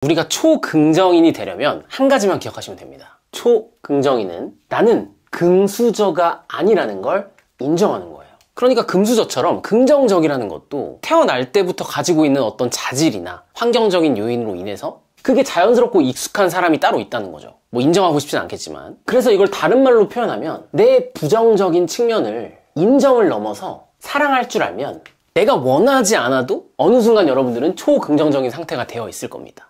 우리가 초긍정인이 되려면 한 가지만 기억하시면 됩니다. 초긍정인은 나는 금수저가 아니라는 걸 인정하는 거예요. 그러니까 금수저처럼 긍정적이라는 것도 태어날 때부터 가지고 있는 어떤 자질이나 환경적인 요인으로 인해서 그게 자연스럽고 익숙한 사람이 따로 있다는 거죠. 뭐 인정하고 싶진 않겠지만. 그래서 이걸 다른 말로 표현하면 내 부정적인 측면을 인정을 넘어서 사랑할 줄 알면 내가 원하지 않아도 어느 순간 여러분들은 초긍정적인 상태가 되어 있을 겁니다.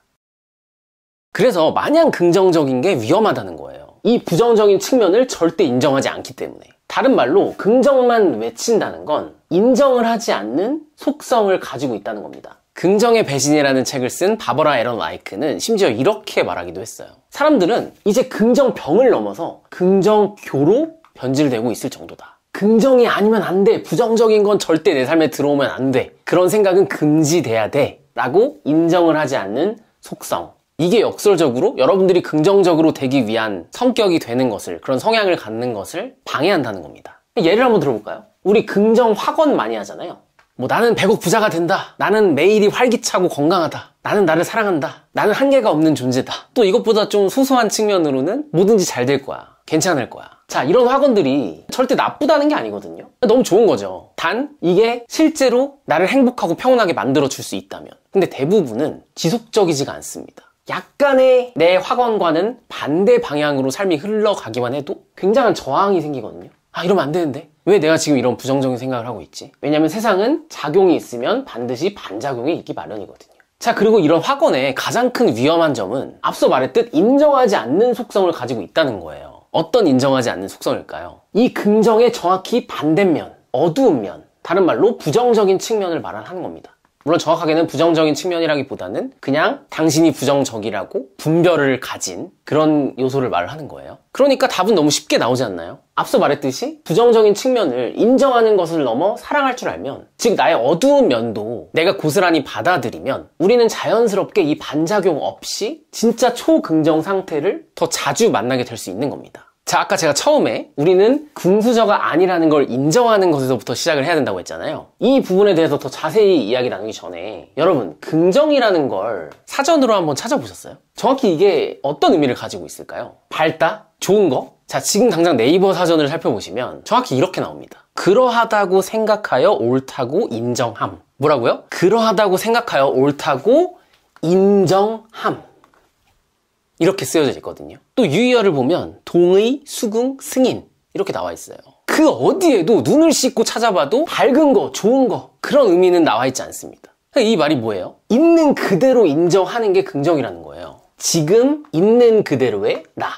그래서 마냥 긍정적인 게 위험하다는 거예요. 이 부정적인 측면을 절대 인정하지 않기 때문에. 다른 말로 긍정만 외친다는 건 인정을 하지 않는 속성을 가지고 있다는 겁니다. 긍정의 배신이라는 책을 쓴 바버라 에런 라이크는 심지어 이렇게 말하기도 했어요. 사람들은 이제 긍정병을 넘어서 긍정교로 변질되고 있을 정도다. 긍정이 아니면 안 돼. 부정적인 건 절대 내 삶에 들어오면 안 돼. 그런 생각은 금지돼야 돼. 라고 인정을 하지 않는 속성. 이게 역설적으로 여러분들이 긍정적으로 되기 위한 성격이 되는 것을, 그런 성향을 갖는 것을 방해한다는 겁니다. 예를 한번 들어볼까요? 우리 긍정 확언 많이 하잖아요. 뭐 나는 100억 부자가 된다. 나는 매일이 활기차고 건강하다. 나는 나를 사랑한다. 나는 한계가 없는 존재다. 또 이것보다 좀 소소한 측면으로는 뭐든지 잘 될 거야. 괜찮을 거야. 자, 이런 확언들이 절대 나쁘다는 게 아니거든요. 너무 좋은 거죠. 단 이게 실제로 나를 행복하고 평온하게 만들어줄 수 있다면. 근데 대부분은 지속적이지가 않습니다. 약간의 내 확언과는 반대 방향으로 삶이 흘러가기만 해도 굉장한 저항이 생기거든요. 아, 이러면 안 되는데? 왜 내가 지금 이런 부정적인 생각을 하고 있지? 왜냐면 세상은 작용이 있으면 반드시 반작용이 있기 마련이거든요. 자, 그리고 이런 확언의 가장 큰 위험한 점은 앞서 말했듯 인정하지 않는 속성을 가지고 있다는 거예요. 어떤 인정하지 않는 속성일까요? 이 긍정의 정확히 반대면, 어두운 면, 다른 말로 부정적인 측면을 말하는 겁니다. 물론 정확하게는 부정적인 측면이라기보다는 그냥 당신이 부정적이라고 분별을 가진 그런 요소를 말을 하는 거예요. 그러니까 답은 너무 쉽게 나오지 않나요? 앞서 말했듯이 부정적인 측면을 인정하는 것을 넘어 사랑할 줄 알면, 즉 나의 어두운 면도 내가 고스란히 받아들이면 우리는 자연스럽게 이 반작용 없이 진짜 초긍정 상태를 더 자주 만나게 될 수 있는 겁니다. 자, 아까 제가 처음에 우리는 금수저가 아니라는 걸 인정하는 것에서부터 시작을 해야 된다고 했잖아요. 이 부분에 대해서 더 자세히 이야기 나누기 전에 여러분, 긍정이라는 걸 사전으로 한번 찾아보셨어요? 정확히 이게 어떤 의미를 가지고 있을까요? 밝다? 좋은 거? 자, 지금 당장 네이버 사전을 살펴보시면 정확히 이렇게 나옵니다. 그러하다고 생각하여 옳다고 인정함. 뭐라고요? 그러하다고 생각하여 옳다고 인정함. 이렇게 쓰여져 있거든요. 또 유의어를 보면 동의, 수긍, 승인 이렇게 나와 있어요. 그 어디에도 눈을 씻고 찾아봐도 밝은 거, 좋은 거 그런 의미는 나와 있지 않습니다. 이 말이 뭐예요? 있는 그대로 인정하는 게 긍정이라는 거예요. 지금 있는 그대로의 나.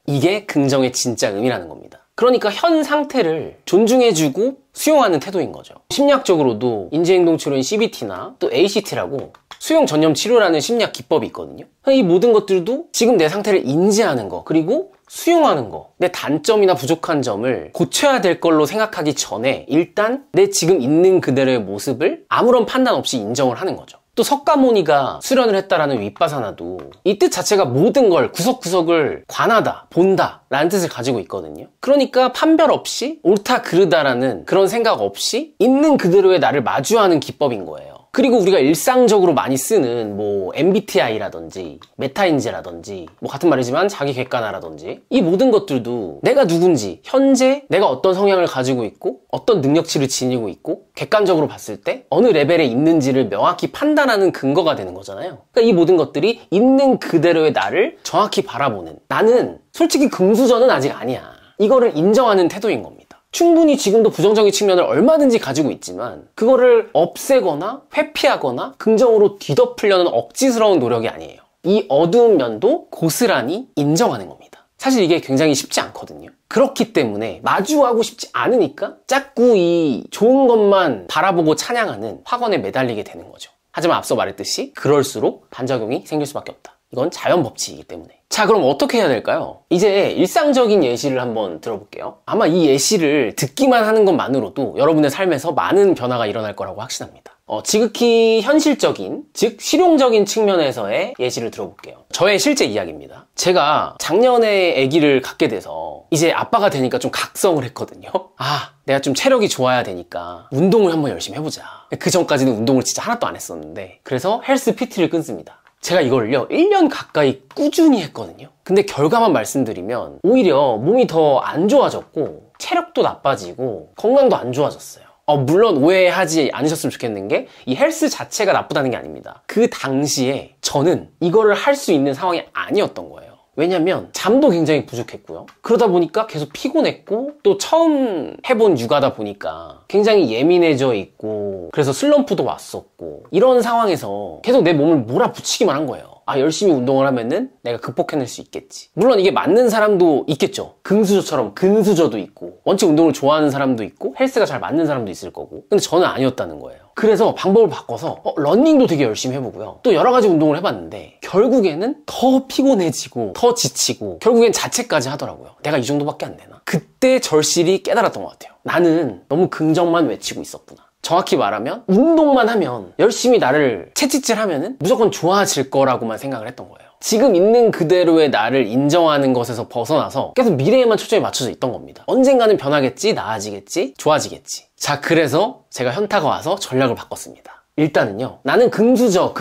이게 긍정의 진짜 의미라는 겁니다. 그러니까 현 상태를 존중해주고 수용하는 태도인 거죠. 심리학적으로도 인지행동치료인 CBT나 또 ACT라고 수용 전념 치료라는 심리학 기법이 있거든요. 이 모든 것들도 지금 내 상태를 인지하는 거, 그리고 수용하는 거, 내 단점이나 부족한 점을 고쳐야 될 걸로 생각하기 전에 일단 내 지금 있는 그대로의 모습을 아무런 판단 없이 인정을 하는 거죠. 또 석가모니가 수련을 했다라는 윗바사나도 이 뜻 자체가 모든 걸 구석구석을 관하다, 본다 라는 뜻을 가지고 있거든요. 그러니까 판별 없이 옳다 그르다라는 그런 생각 없이 있는 그대로의 나를 마주하는 기법인 거예요. 그리고 우리가 일상적으로 많이 쓰는 뭐 MBTI라든지 메타인지라든지 뭐 같은 말이지만 자기 객관화라든지 이 모든 것들도 내가 누군지, 현재 내가 어떤 성향을 가지고 있고 어떤 능력치를 지니고 있고 객관적으로 봤을 때 어느 레벨에 있는지를 명확히 판단하는 근거가 되는 거잖아요. 그러니까 이 모든 것들이 있는 그대로의 나를 정확히 바라보는, 나는 솔직히 금수저는 아직 아니야, 이거를 인정하는 태도인 겁니다. 충분히 지금도 부정적인 측면을 얼마든지 가지고 있지만 그거를 없애거나 회피하거나 긍정으로 뒤덮으려는 억지스러운 노력이 아니에요. 이 어두운 면도 고스란히 인정하는 겁니다. 사실 이게 굉장히 쉽지 않거든요. 그렇기 때문에 마주하고 싶지 않으니까 자꾸 이 좋은 것만 바라보고 찬양하는 확언에 매달리게 되는 거죠. 하지만 앞서 말했듯이 그럴수록 반작용이 생길 수밖에 없다. 이건 자연 법칙이기 때문에. 자, 그럼 어떻게 해야 될까요? 이제 일상적인 예시를 한번 들어볼게요. 아마 이 예시를 듣기만 하는 것만으로도 여러분의 삶에서 많은 변화가 일어날 거라고 확신합니다. 지극히 현실적인, 즉 실용적인 측면에서의 예시를 들어볼게요. 저의 실제 이야기입니다. 제가 작년에 아기를 갖게 돼서 이제 아빠가 되니까 좀 각성을 했거든요. 아, 내가 좀 체력이 좋아야 되니까 운동을 한번 열심히 해보자. 그 전까지는 운동을 진짜 하나도 안 했었는데, 그래서 헬스 PT를 끊습니다. 제가 이걸요 1년 가까이 꾸준히 했거든요. 근데 결과만 말씀드리면 오히려 몸이 더 안 좋아졌고 체력도 나빠지고 건강도 안 좋아졌어요. 물론 오해하지 않으셨으면 좋겠는 게 이 헬스 자체가 나쁘다는 게 아닙니다. 그 당시에 저는 이거를 할 수 있는 상황이 아니었던 거예요. 왜냐면 잠도 굉장히 부족했고요. 그러다 보니까 계속 피곤했고 또 처음 해본 육아다 보니까 굉장히 예민해져 있고 그래서 슬럼프도 왔었고 이런 상황에서 계속 내 몸을 몰아붙이기만 한 거예요. 열심히 운동을 하면은 내가 극복해낼 수 있겠지. 물론 이게 맞는 사람도 있겠죠. 금수저처럼 근수저도 있고 원체 운동을 좋아하는 사람도 있고 헬스가 잘 맞는 사람도 있을 거고. 근데 저는 아니었다는 거예요. 그래서 방법을 바꿔서 러닝도 되게 열심히 해보고요. 또 여러 가지 운동을 해봤는데 결국에는 더 피곤해지고 더 지치고 결국엔 자책까지 하더라고요. 내가 이 정도밖에 안 되나? 그때 절실히 깨달았던 것 같아요. 나는 너무 긍정만 외치고 있었구나. 정확히 말하면 운동만 하면 열심히 나를 채찍질하면은 무조건 좋아질 거라고만 생각을 했던 거예요. 지금 있는 그대로의 나를 인정하는 것에서 벗어나서 계속 미래에만 초점이 맞춰져 있던 겁니다. 언젠가는 변하겠지, 나아지겠지, 좋아지겠지. 자, 그래서 제가 현타가 와서 전략을 바꿨습니다. 일단은요, 나는 근수저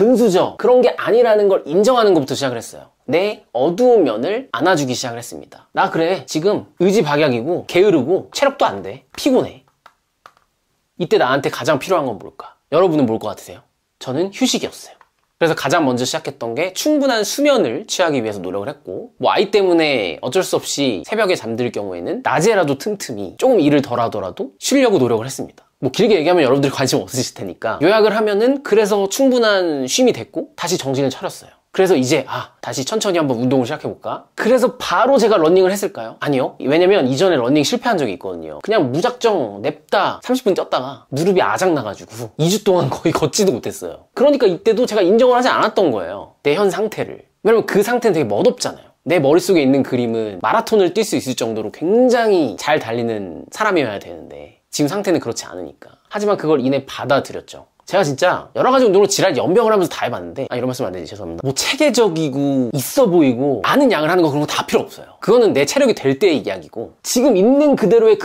그런 게 아니라는 걸 인정하는 것부터 시작을 했어요. 내 어두운 면을 안아주기 시작을 했습니다. 나 그래, 지금 의지박약이고 게으르고 체력도 안 돼, 피곤해. 이때 나한테 가장 필요한 건 뭘까? 여러분은 뭘 것 같으세요? 저는 휴식이었어요. 그래서 가장 먼저 시작했던 게 충분한 수면을 취하기 위해서 노력을 했고, 아이 때문에 어쩔 수 없이 새벽에 잠들 경우에는 낮에라도 틈틈이 조금 일을 덜 하더라도 쉬려고 노력을 했습니다. 길게 얘기하면 여러분들이 관심 없으실 테니까 요약을 하면은 그래서 충분한 쉼이 됐고 다시 정신을 차렸어요. 그래서 이제 다시 천천히 한번 운동을 시작해볼까? 그래서 바로 제가 러닝을 했을까요? 아니요. 왜냐면 이전에 러닝 실패한 적이 있거든요. 그냥 무작정 냅다 30분 뛰었다가 무릎이 아작나가지고 2주 동안 거의 걷지도 못했어요. 그러니까 이때도 제가 인정을 하지 않았던 거예요. 내 현 상태를. 왜냐면 그 상태는 되게 멋없잖아요. 내 머릿속에 있는 그림은 마라톤을 뛸 수 있을 정도로 굉장히 잘 달리는 사람이어야 되는데 지금 상태는 그렇지 않으니까. 하지만 그걸 이내 받아들였죠. 제가 진짜 여러 가지 운동으로 지랄 연병을 하면서 다 해봤는데 이런 말씀 안 되지 죄송합니다. 체계적이고 있어 보이고 많은 양을 하는 거 그런 거 다 필요 없어요. 그거는 내 체력이 될 때의 이야기고 지금 있는 그대로의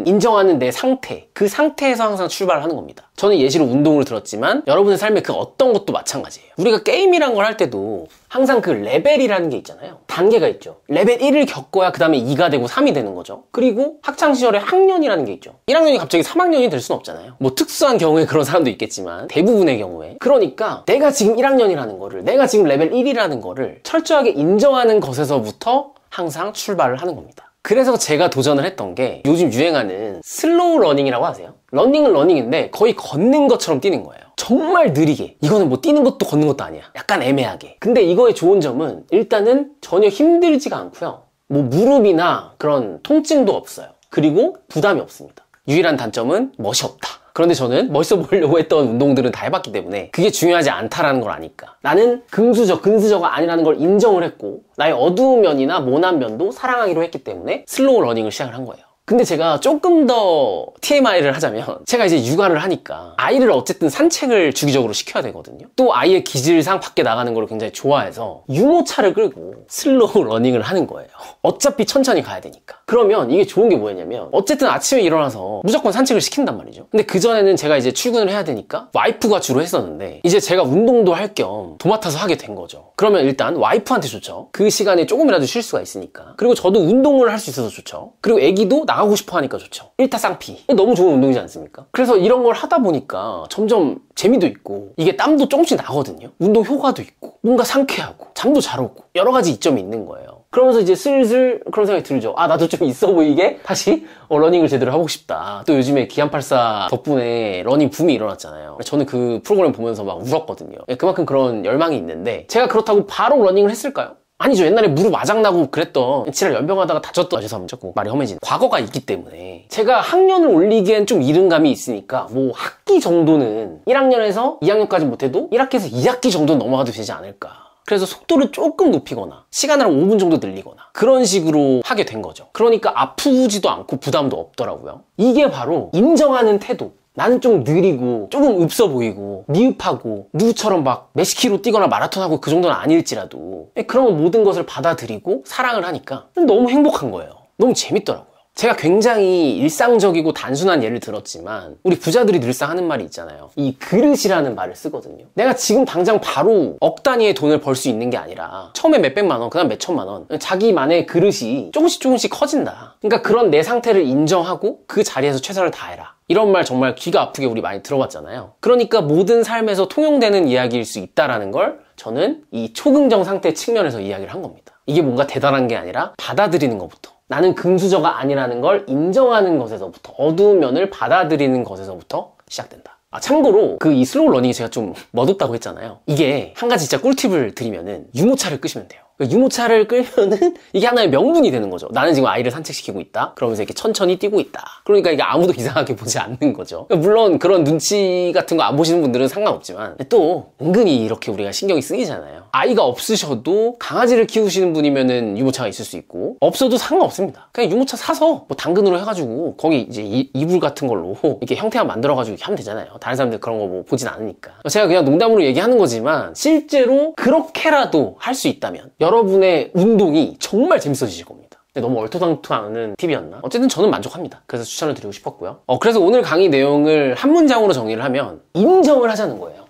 인정하는 내 상태, 그 상태에서 항상 출발을 하는 겁니다. 저는 예시로 운동을 들었지만 여러분의 삶의 그 어떤 것도 마찬가지예요. 우리가 게임이란 걸 할 때도 항상 그 레벨이라는 게 있잖아요. 단계가 있죠. 레벨 1을 겪어야 그 다음에 2가 되고 3이 되는 거죠. 그리고 학창시절에 학년이라는 게 있죠. 1학년이 갑자기 3학년이 될 수는 없잖아요. 특수한 경우에 그런 사람도 있겠지만 대부분의 경우에. 그러니까 내가 지금 1학년이라는 거를, 내가 지금 레벨 1이라는 거를 철저하게 인정하는 것에서부터 항상 출발을 하는 겁니다. 그래서 제가 도전을 했던 게 요즘 유행하는 슬로우 러닝이라고 하세요. 러닝은 러닝인데 거의 걷는 것처럼 뛰는 거예요. 정말 느리게. 이거는 뛰는 것도 걷는 것도 아니야. 약간 애매하게. 근데 이거의 좋은 점은 일단은 전혀 힘들지가 않고요. 무릎이나 그런 통증도 없어요. 그리고 부담이 없습니다. 유일한 단점은 멋이 없다. 그런데 저는 멋있어 보이려고 했던 운동들은 다 해봤기 때문에 그게 중요하지 않다라는 걸 아니까. 나는 근수저가 아니라는 걸 인정을 했고 나의 어두운 면이나 모난 면도 사랑하기로 했기 때문에 슬로우 러닝을 시작을 한 거예요. 근데 제가 조금 더 TMI를 하자면 제가 이제 육아를 하니까 아이를 어쨌든 산책을 주기적으로 시켜야 되거든요. 또 아이의 기질상 밖에 나가는 걸 굉장히 좋아해서 유모차를 끌고 슬로우 러닝을 하는 거예요. 어차피 천천히 가야 되니까. 그러면 이게 좋은 게 뭐였냐면 어쨌든 아침에 일어나서 무조건 산책을 시킨단 말이죠. 근데 그전에는 제가 이제 출근을 해야 되니까 와이프가 주로 했었는데 이제 제가 운동도 할 겸 도맡아서 하게 된 거죠. 그러면 일단 와이프한테 좋죠. 그 시간에 조금이라도 쉴 수가 있으니까. 그리고 저도 운동을 할 수 있어서 좋죠. 그리고 애기도 나가고 싶어 하니까 좋죠. 일타쌍피. 너무 좋은 운동이지 않습니까? 그래서 이런 걸 하다 보니까 점점 재미도 있고 이게 땀도 조금씩 나거든요. 운동 효과도 있고 뭔가 상쾌하고 잠도 잘 오고 여러 가지 이점이 있는 거예요. 그러면서 이제 슬슬 그런 생각이 들죠. 나도 좀 있어 보이게 다시 러닝을 제대로 하고 싶다. 또 요즘에 기안84 덕분에 러닝 붐이 일어났잖아요. 저는 그 프로그램 보면서 막 울었거든요. 그만큼 그런 열망이 있는데 제가 그렇다고 바로 러닝을 했을까요? 아니죠. 옛날에 무릎 아작나고 그랬던 지랄 연병하다가 다쳤던 죄송합니다. 자꾸 말이 험해지네. 과거가 있기 때문에 제가 학년을 올리기엔 좀 이른 감이 있으니까 학기 정도는 1학년에서 2학년까지 못해도 1학기에서 2학기 정도는 넘어가도 되지 않을까. 그래서 속도를 조금 높이거나 시간을 한 5분 정도 늘리거나 그런 식으로 하게 된 거죠. 그러니까 아프지도 않고 부담도 없더라고요. 이게 바로 인정하는 태도. 나는 좀 느리고 조금 없어 보이고 미흡하고 누구처럼 막 몇십 킬로 뛰거나 마라톤하고 그 정도는 아닐지라도 그런 모든 것을 받아들이고 사랑을 하니까 너무 행복한 거예요. 너무 재밌더라고요. 제가 굉장히 일상적이고 단순한 예를 들었지만 우리 부자들이 늘상 하는 말이 있잖아요. 이 그릇이라는 말을 쓰거든요. 내가 지금 당장 바로 억 단위의 돈을 벌 수 있는 게 아니라 처음에 몇백만 원, 그 다음 몇천만 원, 자기만의 그릇이 조금씩 커진다. 그러니까 그런 내 상태를 인정하고 그 자리에서 최선을 다해라. 이런 말 정말 귀가 아프게 우리 많이 들어봤잖아요. 그러니까 모든 삶에서 통용되는 이야기일 수 있다라는 걸 저는 이 초긍정 상태 측면에서 이야기를 한 겁니다. 이게 뭔가 대단한 게 아니라 받아들이는 것부터, 나는 금수저가 아니라는 걸 인정하는 것에서부터, 어두운 면을 받아들이는 것에서부터 시작된다. 참고로 이 슬로우 러닝이 제가 좀 멋없다고 했잖아요. 이게 한 가지 진짜 꿀팁을 드리면은 유모차를 끄시면 돼요. 유모차를 끌면은 이게 하나의 명분이 되는 거죠. 나는 지금 아이를 산책시키고 있다. 그러면서 이렇게 천천히 뛰고 있다. 그러니까 이게 아무도 이상하게 보지 않는 거죠. 물론 그런 눈치 같은 거 안 보시는 분들은 상관없지만 또 은근히 이렇게 우리가 신경이 쓰이잖아요. 아이가 없으셔도 강아지를 키우시는 분이면은 유모차가 있을 수 있고, 없어도 상관없습니다. 그냥 유모차 사서 뭐 당근으로 해가지고 거기 이제 이불 같은 걸로 이렇게 형태만 만들어가지고 이렇게 하면 되잖아요. 다른 사람들 그런 거 뭐 보진 않으니까. 제가 그냥 농담으로 얘기하는 거지만 실제로 그렇게라도 할 수 있다면 여러분의 운동이 정말 재밌어지실 겁니다. 너무 얼토당토하는 팁이었나? 어쨌든 저는 만족합니다. 그래서 추천을 드리고 싶었고요. 그래서 오늘 강의 내용을 한 문장으로 정리를 하면 인정을 하자는 거예요.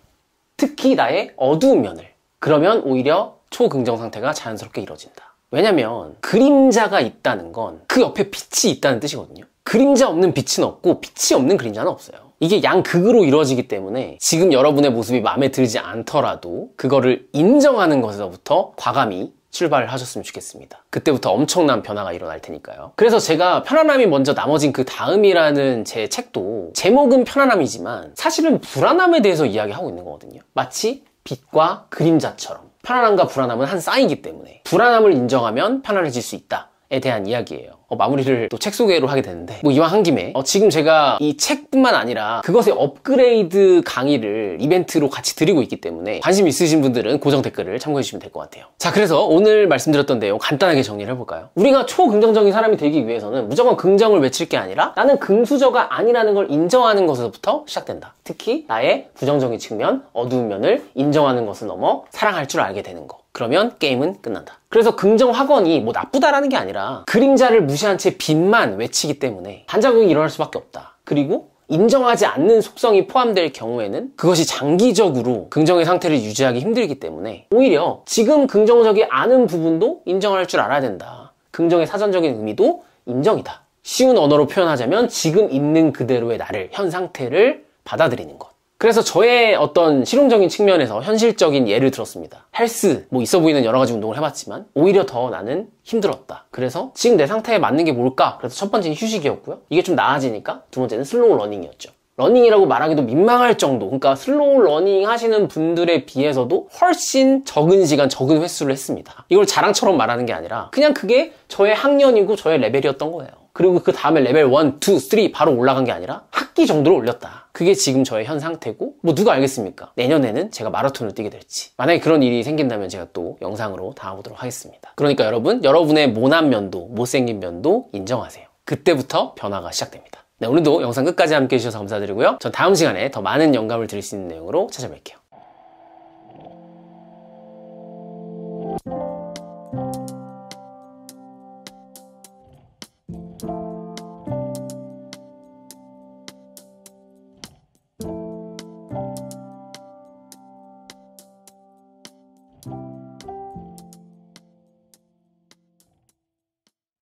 특히 나의 어두운 면을. 그러면 오히려 초긍정 상태가 자연스럽게 이루어진다. 왜냐면 그림자가 있다는 건 그 옆에 빛이 있다는 뜻이거든요. 그림자 없는 빛은 없고 빛이 없는 그림자는 없어요. 이게 양극으로 이루어지기 때문에 지금 여러분의 모습이 마음에 들지 않더라도 그거를 인정하는 것에서부터 과감히 출발을 하셨으면 좋겠습니다. 그때부터 엄청난 변화가 일어날 테니까요. 그래서 제가 편안함이 먼저 나머진 그 다음이라는 제 책도 제목은 편안함이지만 사실은 불안함에 대해서 이야기하고 있는 거거든요. 마치 빛과 그림자처럼 편안함과 불안함은 한 쌍이기 때문에 불안함을 인정하면 편안해질 수 있다에 대한 이야기예요. 마무리를 또 책 소개로 하게 되는데 이왕 한 김에 지금 제가 이 책뿐만 아니라 그것의 업그레이드 강의를 이벤트로 같이 드리고 있기 때문에 관심 있으신 분들은 고정 댓글을 참고해 주시면 될 것 같아요. 자, 그래서 오늘 말씀드렸던 내용 간단하게 정리를 해볼까요? 우리가 초긍정적인 사람이 되기 위해서는 무조건 긍정을 외칠 게 아니라 나는 금수저가 아니라는 걸 인정하는 것에서부터 시작된다. 특히 나의 부정적인 측면, 어두운 면을 인정하는 것을 넘어 사랑할 줄 알게 되는 거. 그러면 게임은 끝난다. 그래서 긍정 학원이 뭐 나쁘다라는 게 아니라 그림자를 무시한 채 빛만 외치기 때문에 반작용이 일어날 수밖에 없다. 그리고 인정하지 않는 속성이 포함될 경우에는 그것이 장기적으로 긍정의 상태를 유지하기 힘들기 때문에 오히려 지금 긍정적이 않은 부분도 인정할 줄 알아야 된다. 긍정의 사전적인 의미도 인정이다. 쉬운 언어로 표현하자면 지금 있는 그대로의 나를, 현 상태를 받아들이는 것. 그래서 저의 어떤 실용적인 측면에서 현실적인 예를 들었습니다. 헬스, 있어 보이는 여러 가지 운동을 해봤지만 오히려 더 나는 힘들었다. 그래서 지금 내 상태에 맞는 게 뭘까? 그래서 첫 번째는 휴식이었고요. 이게 좀 나아지니까 두 번째는 슬로우 러닝이었죠. 러닝이라고 말하기도 민망할 정도, 그러니까 슬로우 러닝 하시는 분들에 비해서도 훨씬 적은 시간, 적은 횟수를 했습니다. 이걸 자랑처럼 말하는 게 아니라 그냥 그게 저의 학년이고 저의 레벨이었던 거예요. 그리고 그 다음에 레벨 1, 2, 3 바로 올라간 게 아니라 학기 정도로 올렸다. 그게 지금 저의 현 상태고 누가 알겠습니까? 내년에는 제가 마라톤을 뛰게 될지. 만약에 그런 일이 생긴다면 제가 또 영상으로 담아보도록 하겠습니다. 그러니까 여러분의 모난 면도, 못생긴 면도 인정하세요. 그때부터 변화가 시작됩니다. 네, 오늘도 영상 끝까지 함께 해주셔서 감사드리고요. 전 다음 시간에 더 많은 영감을 드릴 수 있는 내용으로 찾아뵐게요.